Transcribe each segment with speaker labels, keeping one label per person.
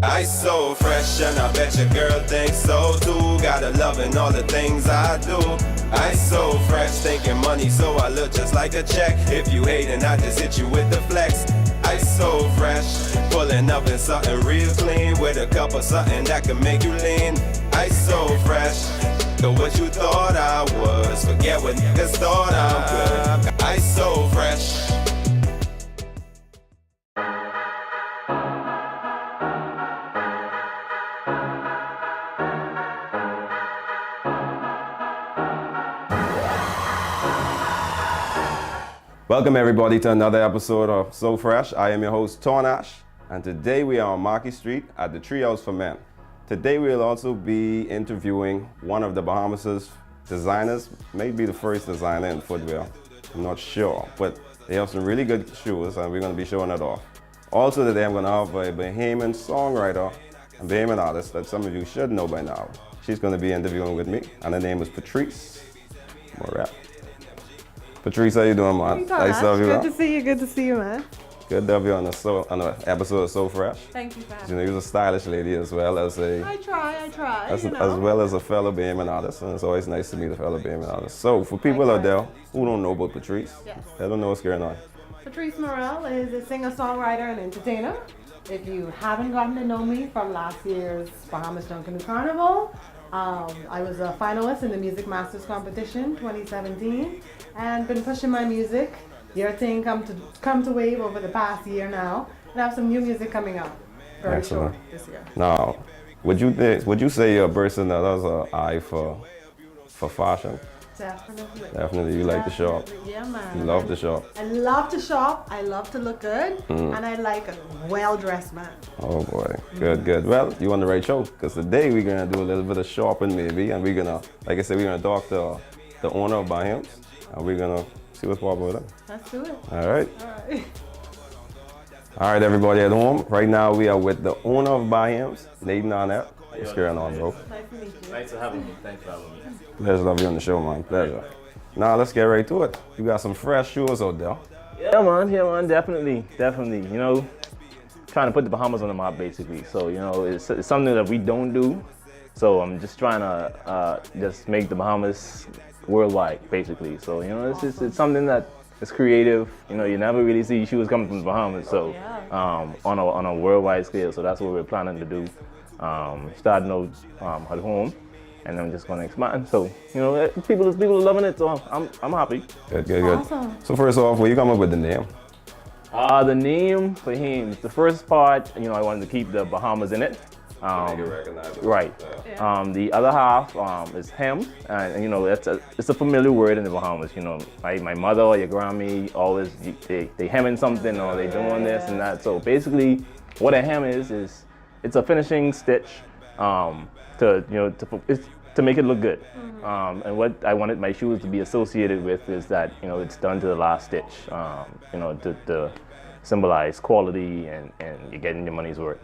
Speaker 1: I so fresh and I bet your girl thinks so too. Gotta love in all the things I do. I so fresh, thinking money, so I look just like a check. If you hating, I just hit you with the flex. I so fresh, pulling up in something real clean, with a cup of something that can make you lean. I so fresh, go what you thought I was, forget what niggas thought I'm good. I so fresh. Welcome everybody to another episode of So Fresh. I am your host TonAsh, and today we are on Marquis Street at the Treehouse for Men. Today we'll also be interviewing one of the Bahamas' designers, maybe the first designer in footwear. I'm not sure, but they have some really good shoes and we're going to be showing it off. Also today I'm going to have a Bahamian songwriter and Bahamian artist that some of you should know by now. She's going to be interviewing with me, and her name is Patrice Murrell. Patrice, how you doing, man?
Speaker 2: Nice to have you. Good to see you, man.
Speaker 1: Good to have you on an episode of So Fresh.
Speaker 2: Thank you for having me.
Speaker 1: You know, you're a stylish lady as well as
Speaker 2: I try.
Speaker 1: as well as a fellow Bahamian artist, and it's always nice to meet a fellow Bahamian artist. So, for people out there who don't know about Patrice, they don't know what's going on.
Speaker 2: Patrice Murrell is a singer-songwriter and entertainer. If you haven't gotten to know me from last year's Bahamas Drunken Carnival, I was a finalist in the Music Masters Competition 2017, and been pushing my music. Your thing come to wave over the past year now, and I have some new music coming out very short this year.
Speaker 1: Now, would you say you're a person that has an eye for fashion? Definitely, you like to shop.
Speaker 2: Yeah, man.
Speaker 1: You love to shop.
Speaker 2: I love to shop. I love to look good, and I like a well-dressed man.
Speaker 1: Oh boy, good. Well, you on the right show, because today we're gonna do a little bit of shopping maybe, and we're gonna, like I said, we're gonna talk to the owner of Bahems, and we're gonna see what's popping with him.
Speaker 2: Let's do it.
Speaker 1: All right. All right, everybody at home. Right now we are with the owner of Bahems, Nathan Arnett. What's going on, bro?
Speaker 2: Nice to meet you.
Speaker 3: Nice to have you. Thanks for having me.
Speaker 1: Pleasure to have you on the show, man. Pleasure. Now let's get right to it. You got some fresh shoes out there.
Speaker 3: Yeah, man, definitely. You know, trying to put the Bahamas on the map, basically. So, you know, it's something that we don't do. So I'm just trying to just make the Bahamas worldwide, basically. So, you know, it's something that is creative. You know, you never really see shoes coming from the Bahamas. So, on a worldwide scale. So that's what we're planning to do. Starting out at home, and I'm just going to expand. So, you know, people are loving it, so I'm happy.
Speaker 1: Good.
Speaker 2: Awesome.
Speaker 1: So first off, where you come up with the name?
Speaker 3: The name for him, the first part, you know, I wanted to keep the Bahamas in it.
Speaker 1: Make it recognizable.
Speaker 3: Right.
Speaker 2: Yeah.
Speaker 3: The other half is hem, and you know, it's a familiar word in the Bahamas. You know, my mother or your grandma always they hemming something or they doing this and that. So basically, what a hem is it's a finishing stitch to make it look good. And what I wanted my shoes to be associated with is that, you know, it's done to the last stitch. You know, to symbolize quality and you're getting your money's worth.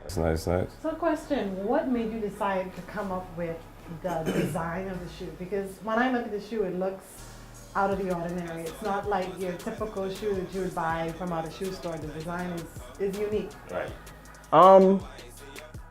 Speaker 1: That's nice.
Speaker 2: So question, what made you decide to come up with the design of the shoe? Because when I look at the shoe, it looks out of the ordinary. It's not like your typical shoe that you would buy from out a shoe store. The design is unique.
Speaker 3: Right.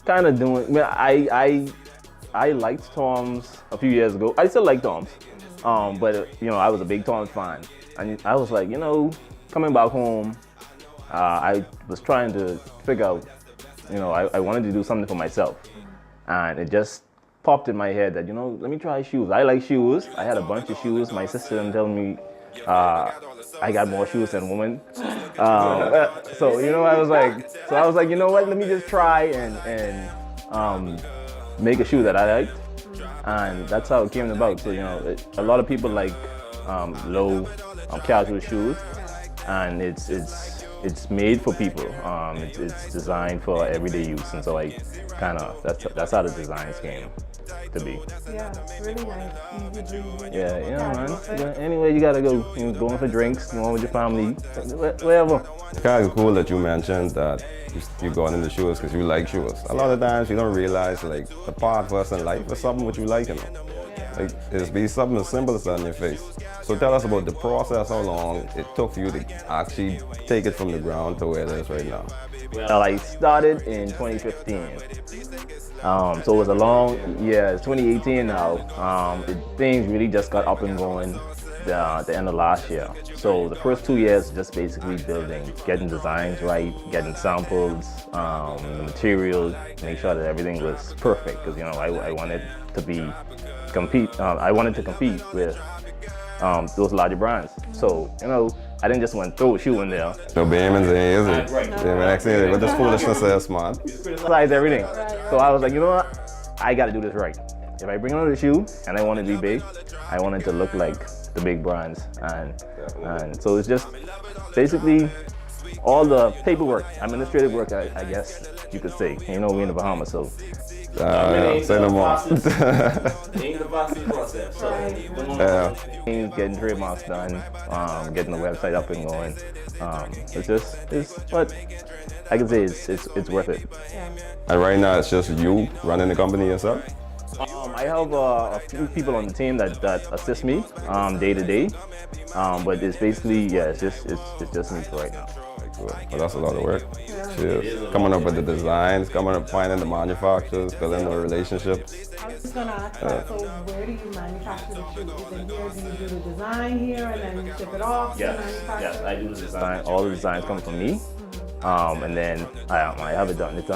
Speaker 3: Kind of doing, I liked Toms a few years ago. I still like Toms, but you know, I was a big Toms fan. And I was like, you know, coming back home, I was trying to figure out, you know, I wanted to do something for myself. And it just popped in my head that, you know, let me try shoes. I like shoes. I had a bunch of shoes. My sister didn't tell me I got more shoes than women. So, you know, I was like, you know what, let me just try and make a shoe that I liked. And that's how it came about. So, you know, a lot of people like low casual shoes, and it's made for people. It's designed for everyday use, and so that's how the designs came to be.
Speaker 2: Yeah, it's really nice. Easy breezy.
Speaker 3: Yeah, man. But anyway, you gotta go. You know, going for drinks, going with your family, wherever.
Speaker 1: It's kind of cool that you mentioned that you got into shoes because you like shoes. A lot of times you don't realize like the part of us in life is something what you like, you know. Like, it's be something as simple as that on your face. So tell us about the process, how long it took for you to actually take it from the ground to where it is right now.
Speaker 3: Well, I started in 2015. So it was a long, it's 2018 now. Things really just got up and going the end of last year. So the first 2 years just basically building, getting designs right, getting samples, the material, make sure that everything was perfect. Because I wanted to I wanted to compete with those larger brands. So I didn't just want to throw a shoe in there.
Speaker 1: No Bahamians in here, is it?
Speaker 3: Right.
Speaker 1: Yeah, man, actually, what this foolishness is, man.
Speaker 3: Criticize everything. So I was like, you know what? I got to do this right. If I bring another shoe and I want it to be big, I want it to look like the big brands. And so it's just basically all the paperwork, administrative work, I guess you could say. We in the Bahamas, so.
Speaker 1: Say no more.
Speaker 3: Ain't the boxing process. So, getting trademarks done, getting the website up and going. But I can say it's worth it.
Speaker 1: And right now, it's just you running the company yourself?
Speaker 3: I have a few people on the team that assist me day to day, but it's basically it's just me for right now.
Speaker 1: Well, that's a lot of work. Cheers. Coming up with the designs, coming up finding the manufacturers, building the relationships.
Speaker 2: I was just gonna ask that, so where do you manufacture the shoes? Is it here? Do you do the design here and then ship it off?
Speaker 3: Yes, I do the design. All the designs come from me. And then I have it done. It's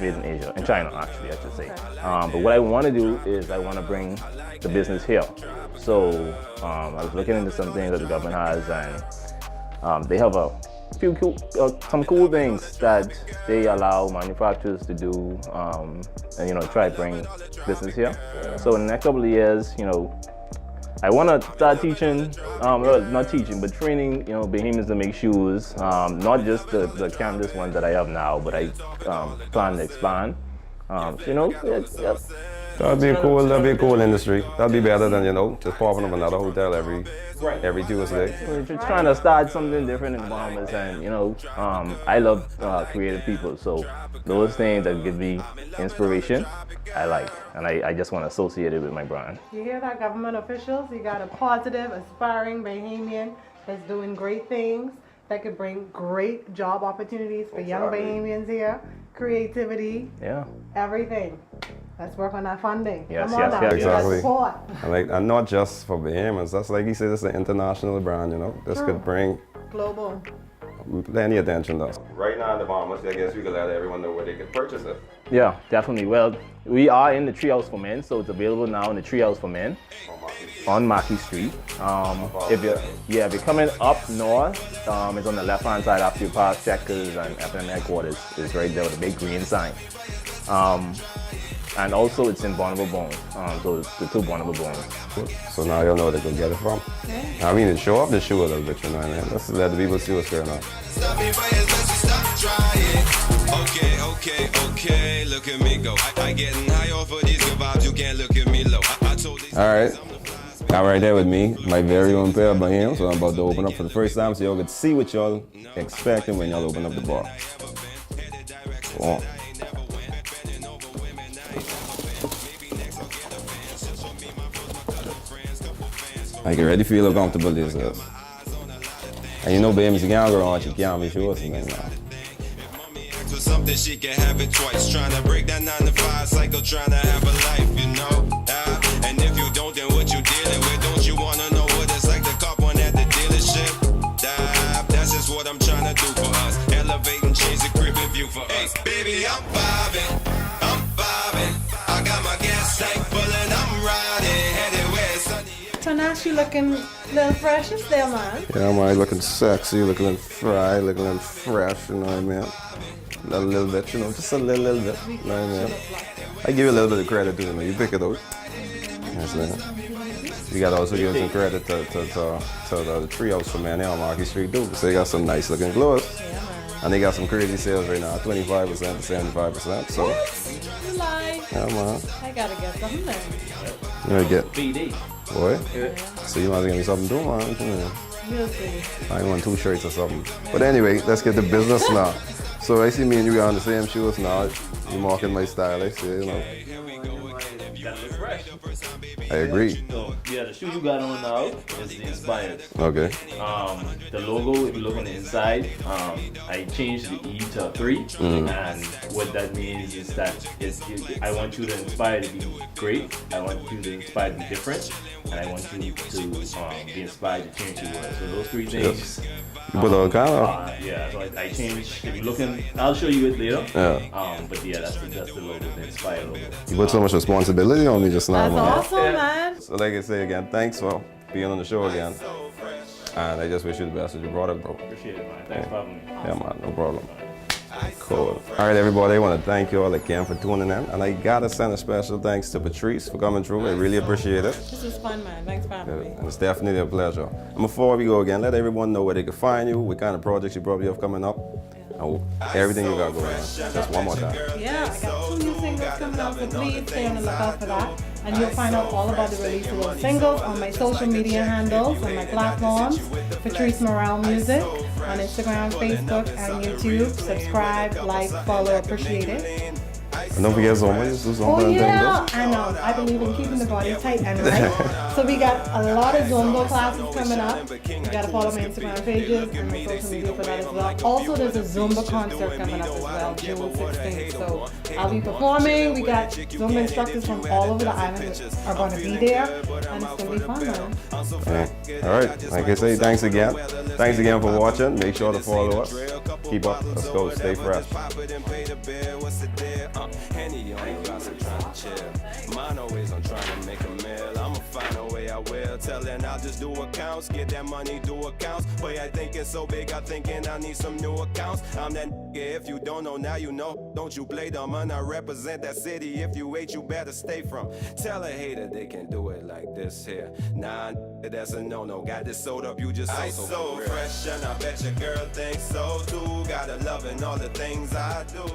Speaker 3: made in Asia, in China actually, I should say. But what I want to do is I want to bring the business here. So I was looking into some things that the government has, and they have a few some cool things that they allow manufacturers to do, and try to bring business here. So in the next couple of years, I want to start teaching, not teaching, but training, Bahamians to make shoes, not just the canvas ones that I have now, but I plan to expand.
Speaker 1: That'd be a cool industry. That'd be better than, just popping up another hotel every Tuesday.
Speaker 3: We're just trying to start something different in the Bahamas, and I love creative people, so those things that give me inspiration, I like, and I just want to associate it with my brand.
Speaker 2: You hear that, government officials? You got a positive, aspiring Bahamian that's doing great things that could bring great job opportunities for young Bahamians here, creativity, everything. Let's work on that funding.
Speaker 3: Yes,
Speaker 2: Come on now.
Speaker 1: Exactly.
Speaker 2: Support.
Speaker 1: And not just for Bahamians. That's like you said, it's an international brand, This could bring
Speaker 2: global
Speaker 1: plenty of attention to us. Right now in the Bahamas, I guess we could let everyone know where they could purchase it.
Speaker 3: Yeah, definitely. Well, we are in the Treehouse for Men, so it's available now in the Treehouse for Men on Maki Street. If you're coming up north, it's on the left-hand side after you pass Checkers and FM headquarters. It's right there with a big green sign. And also it's in Vulnerable Bones, so it's the two Vulnerable Bones.
Speaker 1: So now you'll know where they can get it from. I mean, to show off the shoe a little bit, Let's let the people see what's going on. Okay, look at me go. I getting high off of these good vibes, you can't look at me low. All right. Now right there with me, my very own pair of Bahems, so I'm about to open up for the first time so y'all can see what y'all expecting when y'all open up the box. Go on. I get ready to feel how comfortable this is. And Bahems, you can't go on, you can't be sure something now. Something she can have it twice. Trying to break that 9 to 5 cycle, trying to have a life, And if you don't, then what you dealing with? Don't you wanna know what it's like to cop one at the dealership? That's just what I'm trying to do for us. Elevate and change the crib and view for us. Baby, I'm vibing. I got my gas tank full and I'm riding. Headed where it's sunny.
Speaker 2: TonAsh, you looking a little fresh still, man.
Speaker 1: Yeah, man, looking sexy, looking a little fried, looking a little fresh, you know what I mean? A little bit, just a little bit, you know what I mean? I give you a little bit of credit too, you pick it out. Yes, man. You gotta also give some credit to the Treehouse for Men here on Maki Street too, because they got some nice looking clothes. And they got some crazy sales right now, 25% to 75%, so.
Speaker 2: You lie.
Speaker 1: Yeah, man.
Speaker 2: I gotta get something then.
Speaker 1: You gotta get.
Speaker 3: BD.
Speaker 1: What? Yeah. So you might as well get me something too, man.
Speaker 2: We'll see.
Speaker 1: I want 2 shirts or something. But anyway, let's get to business now. So I see me and you got on the same shoes now. You're marking my style, I see, I agree.
Speaker 3: So yeah, the shoe you got on now is the Inspired.
Speaker 1: Okay.
Speaker 3: The logo, if you look on the inside, I changed the E to a 3, and what that means is that I want you to inspire to be great, I want you to inspire to be different, and I want you to be inspired to change your world. So those 3 things.
Speaker 1: But kind of.
Speaker 3: Yeah, so I changed. If you looking, I'll show you it later.
Speaker 1: Yeah.
Speaker 3: But yeah, that's the logo, the Inspire logo.
Speaker 1: You put so much responsibility on me just now,
Speaker 2: That's
Speaker 1: man.
Speaker 2: awesome, man.
Speaker 1: So like I say again, thanks for being on the show again. And I just wish you the best with your product, bro.
Speaker 3: Appreciate it, man. Thanks for having me.
Speaker 1: Yeah, man, no problem. Cool. All right, everybody, I want to thank you all again for tuning in. And I got to send a special thanks to Patrice for coming through. I really appreciate it.
Speaker 2: This was fun, man. Thanks for having me.
Speaker 1: And it's definitely a pleasure. And before we go again, let everyone know where they can find you, what kind of projects you probably have coming up, and everything you got going on. Just one more time.
Speaker 2: Yeah, I got 2 new singles coming out, so please stay on the lookout for that. And you'll find out all about the release of those singles on my social media handles, on my platforms, Patrice Murrell Music, on Instagram, Facebook, and YouTube. Subscribe, like, follow, appreciate it.
Speaker 1: And don't forget Zumba, just do Zumba
Speaker 2: Oh
Speaker 1: and
Speaker 2: yeah,
Speaker 1: things.
Speaker 2: I know. I believe in keeping the body tight and right. So we got a lot of Zumba classes coming up. You gotta follow my Instagram pages and my social media for that as well. Also, there's a Zumba concert coming up as well, June 16th. So I'll be performing. We got Zumba instructors from all over the island are gonna be there, and it's gonna be fun, man.
Speaker 1: Yeah. All right, like I say, thanks again. Thanks again for watching. Make sure to follow us. Keep up. Let's go. Stay fresh.
Speaker 4: Henny on the glass, I'm trying to chill. Mine always, I'm trying to make a meal. I'ma find a way, I will. Telling I'll just do accounts, get that money, do accounts. Boy, I think it's so big, I'm thinking I need some new accounts. I'm that nigga, if you don't know, now you know. Don't you play dumb, and I represent that city. If you hate, you better stay from. Tell a hater they can do it like this here. Nah, that's a no-no. Got this sold up, you just so fresh, and I bet your girl thinks so too. Got a love in all the things I do.